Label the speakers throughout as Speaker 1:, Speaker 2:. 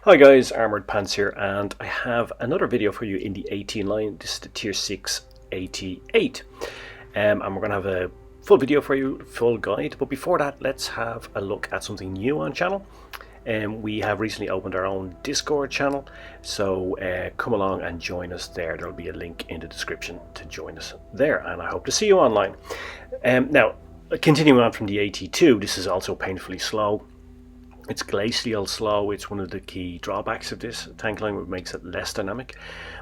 Speaker 1: Hi guys, Armoured Pants here, and I have another video for you in the 18 line. This is the tier 6 88, and we're going to have a full video for you, full guide. But before that, let's have a look at something new on channel. We have recently opened our own Discord channel, so come along and join us there. There'll be a link in the description to join us there, and I hope to see you online. Now, continuing on from the 82, this is also painfully slow. It's glacial slow. It's one of the key drawbacks of this tank line, which makes it less dynamic.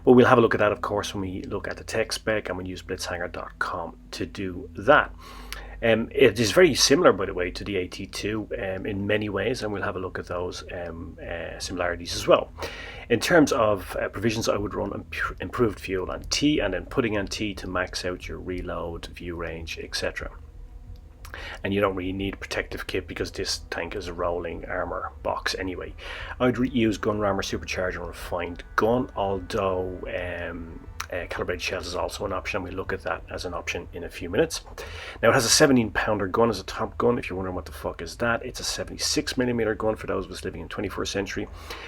Speaker 1: But we'll have a look at that, of course, when we look at the tech spec, and we'll use blitzhanger.com to do that. It is very similar, by the way, to the 82 in many ways, and we'll have a look at those similarities as well. In terms of provisions, I would run improved fuel on T, and then putting on T to max out your reload, view range, etc. And you don't really need protective kit because this tank is a rolling armor box anyway. I'd use gun rammer, supercharger and refined gun, although calibrated shells is also an option. We'll look at that as an option in a few minutes. Now, it has a 17-pounder gun as a top gun. If you're wondering what the fuck is that, it's a 76mm gun for those of us living in 21st century.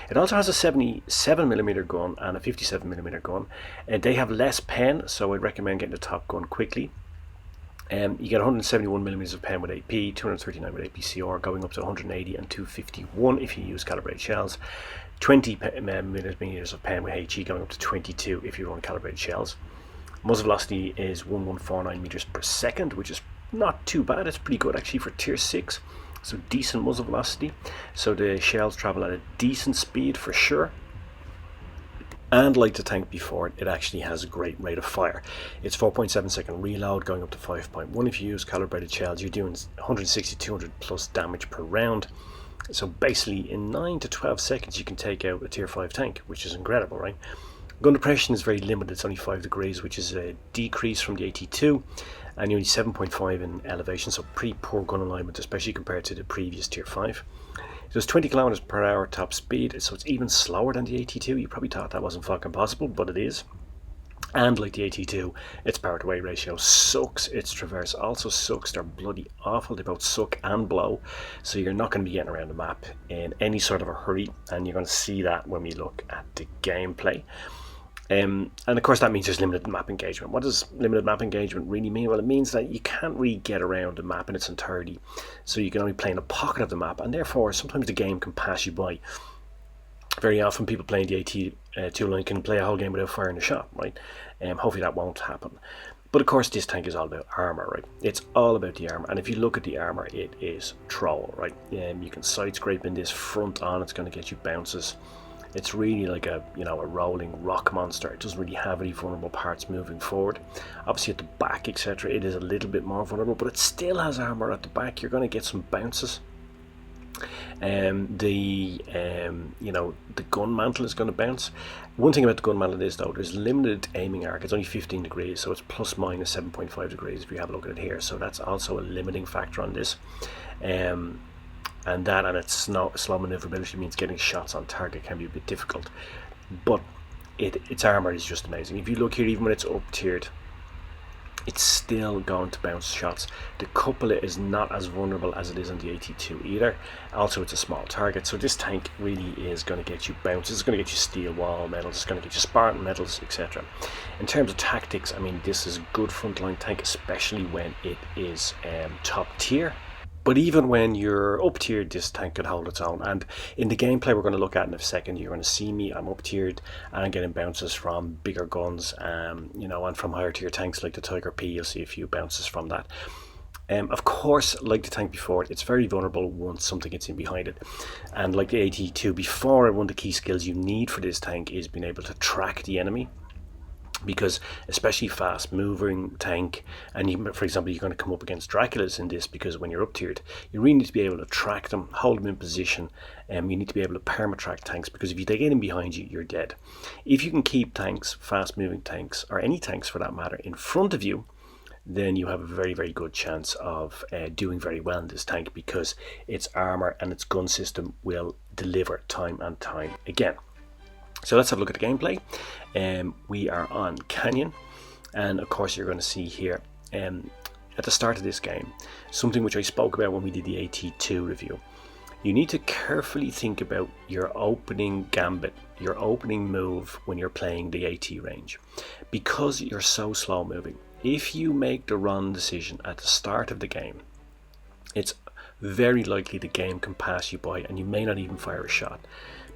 Speaker 1: It also has a 77mm gun and a 57mm gun, and they have less pen, so I'd recommend getting the top gun quickly. You get 171mm of pen with AP, 239 with APCR, going up to 180 and 251 if you use calibrated shells. 20mm of pen with HE, going up to 22 if you run calibrated shells. Muzzle velocity is 1149 meters per second, which is not too bad. It's pretty good actually for tier 6. So decent muzzle velocity. So the shells travel at a decent speed for sure. And like the tank before it, it actually has a great rate of fire. It's 4.7 second reload, going up to 5.1 if you use calibrated shells. You're doing 160, 200 plus damage per round. So basically in 9 to 12 seconds you can take out a tier 5 tank, which is incredible, right? Gun depression is very limited. It's only 5 degrees, which is a decrease from the 82, and only 7.5 in elevation, so pretty poor gun alignment, especially compared to the previous tier 5. It does 20 kilometers per hour top speed, so it's even slower than the 82. You probably thought that wasn't fucking possible, but it is. And like the 82, its power to weight ratio sucks. Its traverse also sucks. They're bloody awful. They both suck and blow. So you're not going to be getting around the map in any sort of a hurry, and you're going to see that when we look at the gameplay. And of course that means there's limited map engagement. What does limited map engagement really mean? Well, it means that you can't really get around the map in its entirety, so you can only play in a pocket of the map, and therefore sometimes the game can pass you by. Very often people playing the 82 line can play a whole game without firing a shot, right? Hopefully that won't happen. But of course this tank is all about armor, right? It's all about the armor, and if you look at the armor, it is troll, right? You can side scrape in this front on. It's going to get you bounces. It's really like a rolling rock monster. It doesn't really have any vulnerable parts moving forward. Obviously at the back, etc., it is a little bit more vulnerable, but it still has armor at the back. You're going to get some bounces. The gun mantle is going to bounce. One thing about the gun mantle is, though, there's limited aiming arc. It's only 15 degrees, so it's plus minus 7.5 degrees if you have a look at it here. So that's also a limiting factor on this. And its slow maneuverability means getting shots on target can be a bit difficult, but its armor is just amazing. If you look here, even when it's up tiered, it's still going to bounce shots. The cupola is not as vulnerable as it is on the 82 either. Also, it's a small target, so this tank really is going to get you bounces. It's going to get you steel wall medals. It's going to get you Spartan medals, etc. In terms of tactics, I mean, this is a good frontline tank, especially when it is top tier. But even when you're up tiered, this tank could hold its own. And in the gameplay we're going to look at in a second, you're going to see me. I'm up tiered and I'm getting bounces from bigger guns, and from higher tier tanks like the Tiger P. You'll see a few bounces from that. Of course, like the tank before, it's very vulnerable once something gets in behind it. And like the 82 before, one of the key skills you need for this tank is being able to track the enemy. Because especially fast moving tank, and for example you're going to come up against Draculas in this, because when you're up tiered you really need to be able to track them, hold them in position, and you need to be able to perma-track tanks, because if they get in behind you, you're dead. If you can keep tanks, fast moving tanks, or any tanks for that matter, in front of you, then you have a very, very good chance of doing very well in this tank, because its armor and its gun system will deliver time and time again. So let's have a look at the gameplay. We are on Canyon, and of course you're going to see here at the start of this game something which I spoke about when we did the 82 review. You need to carefully think about your opening gambit, your opening move when you're playing the AT range, because you're so slow moving. If you make the wrong decision at the start of the game, it's very likely the game can pass you by and you may not even fire a shot,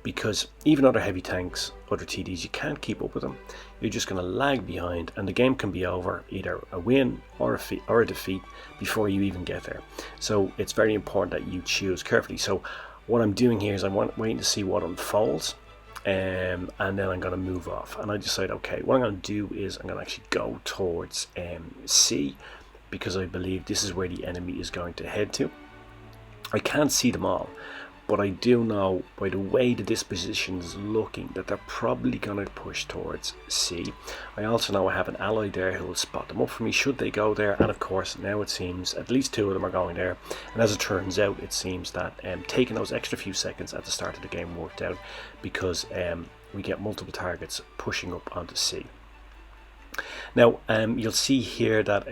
Speaker 1: because even other heavy tanks, other TDs, you can't keep up with them. You're just going to lag behind and the game can be over, either a win or a defeat, before you even get there. So it's very important that you choose carefully. So what I'm doing here is I'm waiting to see what unfolds, and then I'm going to move off, and I decide, okay, what I'm going to do is I'm going to actually go towards C, because I believe this is where the enemy is going to head to. I can't see them all, but I do know by the way the disposition is looking that they're probably going to push towards C. I also know I have an ally there who will spot them up for me should they go there, and of course now it seems at least 2 of them are going there, and as it turns out it seems that taking those extra few seconds at the start of the game worked out, because we get multiple targets pushing up onto C. Now you'll see here that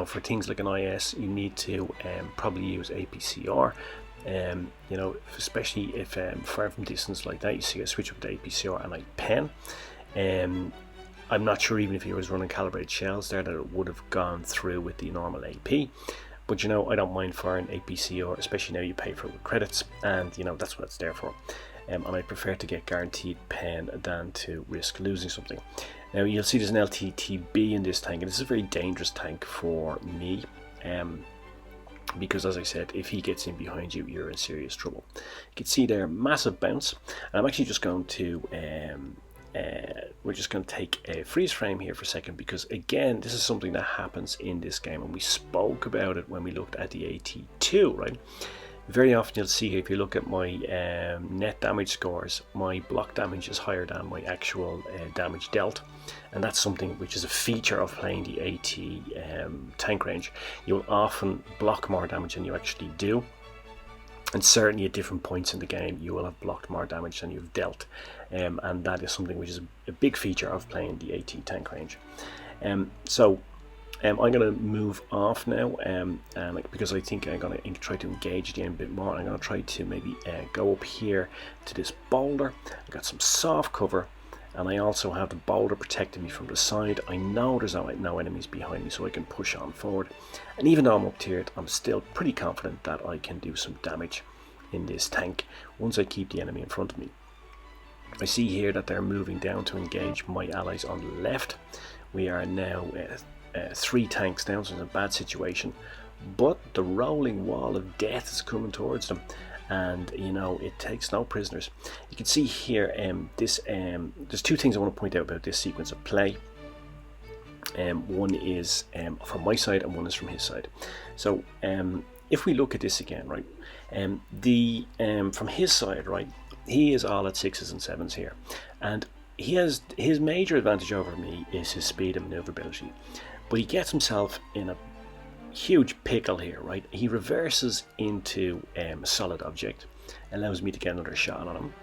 Speaker 1: for things like an IS you need to probably use APCR. Especially if fire from distance like that, you see I switch up to APCR and I pen. I'm not sure even if he was running calibrated shells there that it would have gone through with the normal AP, but I don't mind firing APCR, especially now you pay for it with credits, and that's what it's there for. And I prefer to get guaranteed pen than to risk losing something. Now you'll see there's an LTTB in this tank, and this is a very dangerous tank for me. Because as I said, if he gets in behind you, you're in serious trouble. You can see there, massive bounce. And I'm actually just going to we're just going to take a freeze frame here for a second, because again this is something that happens in this game, and we spoke about it when we looked at the AT2, right? Very often you'll see, if you look at my net damage scores, my block damage is higher than my actual damage dealt, and that's something which is a feature of playing the AT tank range. You'll often block more damage than you actually do, and certainly at different points in the game you will have blocked more damage than you've dealt, and that is something which is a big feature of playing the AT tank range. I'm going to move off now, because I think I'm going to try to engage the enemy a bit more. I'm going to try to maybe go up here to this boulder. I've got some soft cover, and I also have the boulder protecting me from the side. I know there's no enemies behind me, so I can push on forward. And even though I'm up tiered, I'm still pretty confident that I can do some damage in this tank once I keep the enemy in front of me. I see here that they're moving down to engage my allies on the left. We are now 3 tanks down, so it's a bad situation, but the rolling wall of death is coming towards them, and it takes no prisoners. You can see here there's 2 things I want to point out about this sequence of play. One is from my side and one is from his side. So if we look at this again, right, from his side, right, he is all at 6s and 7s here, and he has his major advantage over me is his speed and maneuverability. But he gets himself in a huge pickle here, right? He reverses into a solid object, allows me to get another shot on him.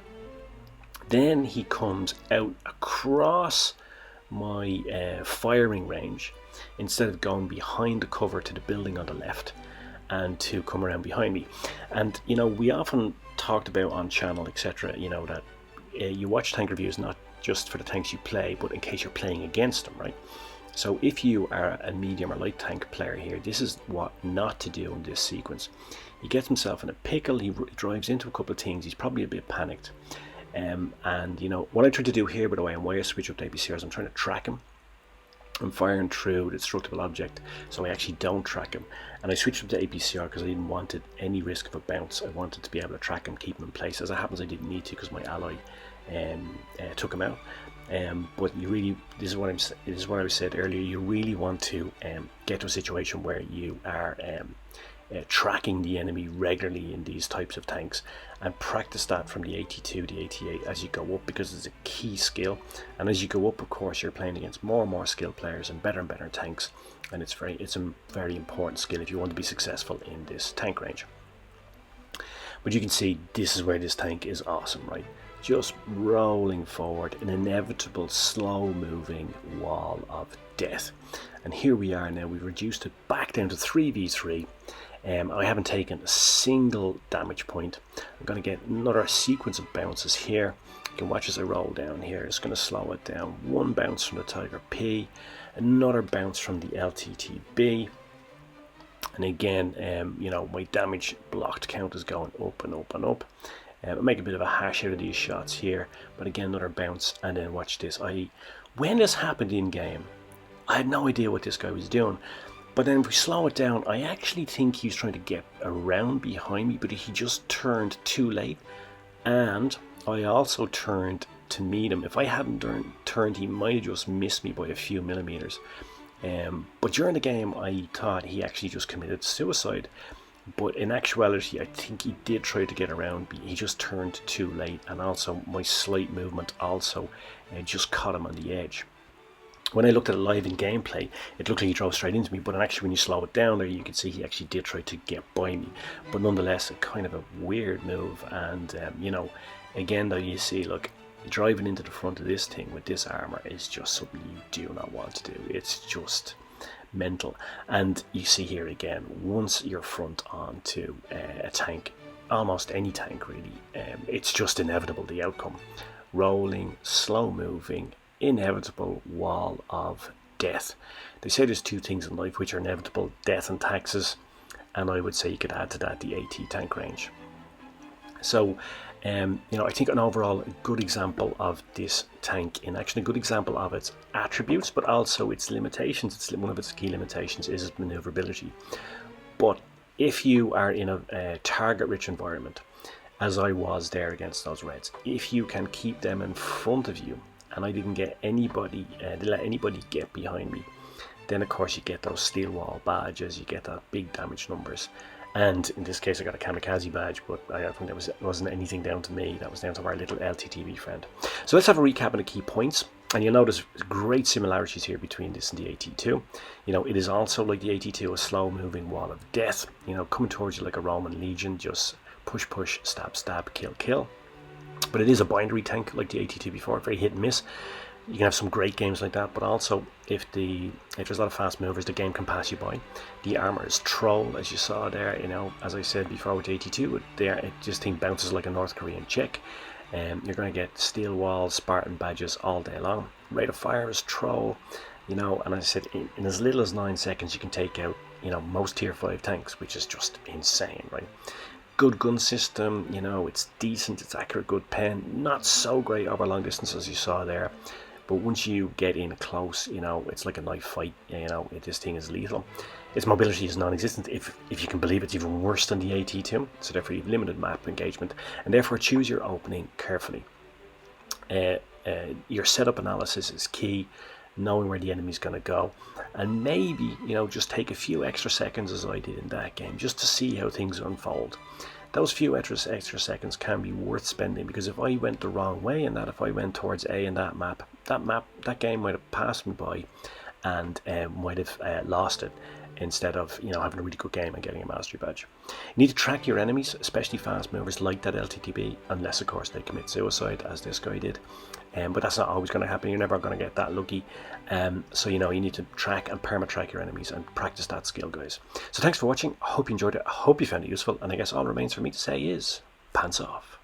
Speaker 1: Then he comes out across my firing range instead of going behind the cover to the building on the left, and to come around behind me. And we often talked about on channel, etc., that you watch tank reviews not just for the tanks you play, but in case you're playing against them, right? So if you are a medium or light tank player here, this is what not to do in this sequence. He gets himself in a pickle, he drives into a couple of things, he's probably a bit panicked. And what I try to do here, by the way, and why I switch up to APCR, is I'm trying to track him. I'm firing through the destructible object, so I actually don't track him. And I switched up to APCR because I didn't want any risk of a bounce. I wanted to be able to track him, keep him in place. As it happens, I didn't need to because my ally took him out. But this is what I said earlier. You really want to get to a situation where you are tracking the enemy regularly in these types of tanks, and practice that from the AT2 to the AT8 as you go up, because it's a key skill. And as you go up, of course, you're playing against more and more skilled players and better tanks, and it's a very important skill if you want to be successful in this tank range. But you can see this is where this tank is awesome, right? Just rolling forward, an inevitable slow moving wall of death. And here we are now, we've reduced it back down to 3v3. I haven't taken a single damage point. I'm going to get another sequence of bounces here. You can watch as I roll down here. It's going to slow it down. One bounce from the Tiger P, another bounce from the LTTB, and again, my damage blocked count is going up and up and up. I make a bit of a hash out of these shots here, but again, another bounce, and then watch this. When this happened in game, I had no idea what this guy was doing. But then if we slow it down, I actually think he was trying to get around behind me, but he just turned too late. And I also turned to meet him. If I hadn't turned, he might have just missed me by a few millimeters. But during the game, I thought he actually just committed suicide. But in actuality, I think he did try to get around me. He just turned too late. And also, my slight movement also just caught him on the edge. When I looked at it live in gameplay, it looked like he drove straight into me, but actually when you slow it down there, you can see he actually did try to get by me. But nonetheless, a kind of a weird move. And, again, though, you see, look, driving into the front of this thing with this armor is just something you do not want to do. It's just mental. And you see here again, once you're front onto a tank, almost any tank really, it's just inevitable, the outcome. Rolling, slow moving, inevitable wall of death. They say there's two things in life which are inevitable: death and taxes, and I would say you could add to that the AT tank range. So I think an overall good example of this tank in action, a good example of its attributes but also its limitations. One of its key limitations is its maneuverability. But if you are in a target rich environment, as I was there against those Reds, if you can keep them in front of you, and I didn't get anybody, let anybody get behind me, then of course you get those steel wall badges, you get that big damage numbers. And in this case I got a kamikaze badge, but I think that wasn't anything down to me, that was down to our little LTTB friend. So let's have a recap of the key points. And you'll notice great similarities here between this and the AT2. It is also like the AT2, a slow moving wall of death, coming towards you like a Roman legion, just push, push, stab, stab, kill, kill. But it is a binary tank like the AT2 before, very hit and miss. You can have some great games like that, but also if there's a lot of fast movers, the game can pass you by. The armor is troll, as you saw there. As I said before with the AT2, it just thing bounces like a North Korean chick. You're going to get steel walls, Spartan badges all day long. Rate of fire is troll, and as I said, in as little as 9 seconds you can take out most tier 5 tanks, which is just insane, right? Good gun system, it's decent, it's accurate, good pen, not so great over long distance as you saw there, but once you get in close, it's like a knife fight. This thing is lethal. Its mobility is non-existent. If you can believe, it's even worse than the AT2, so therefore you have limited map engagement, and therefore choose your opening carefully. Your setup analysis is key, knowing where the enemy's going to go, and maybe just take a few extra seconds, as I did in that game, just to see how things unfold. Those few extra seconds can be worth spending, because if I went the wrong way in that, if I went towards A in that game might have passed me by and might have lost it, instead of having a really good game and getting a mastery badge. You need to track your enemies, especially fast movers like that LTTB, unless of course they commit suicide, as this guy did. But that's not always going to happen. You're never going to get that lucky. So you need to track and perma-track your enemies and practice that skill, guys. So thanks for watching. I hope you enjoyed it. I hope you found it useful. And I guess all remains for me to say is pants off.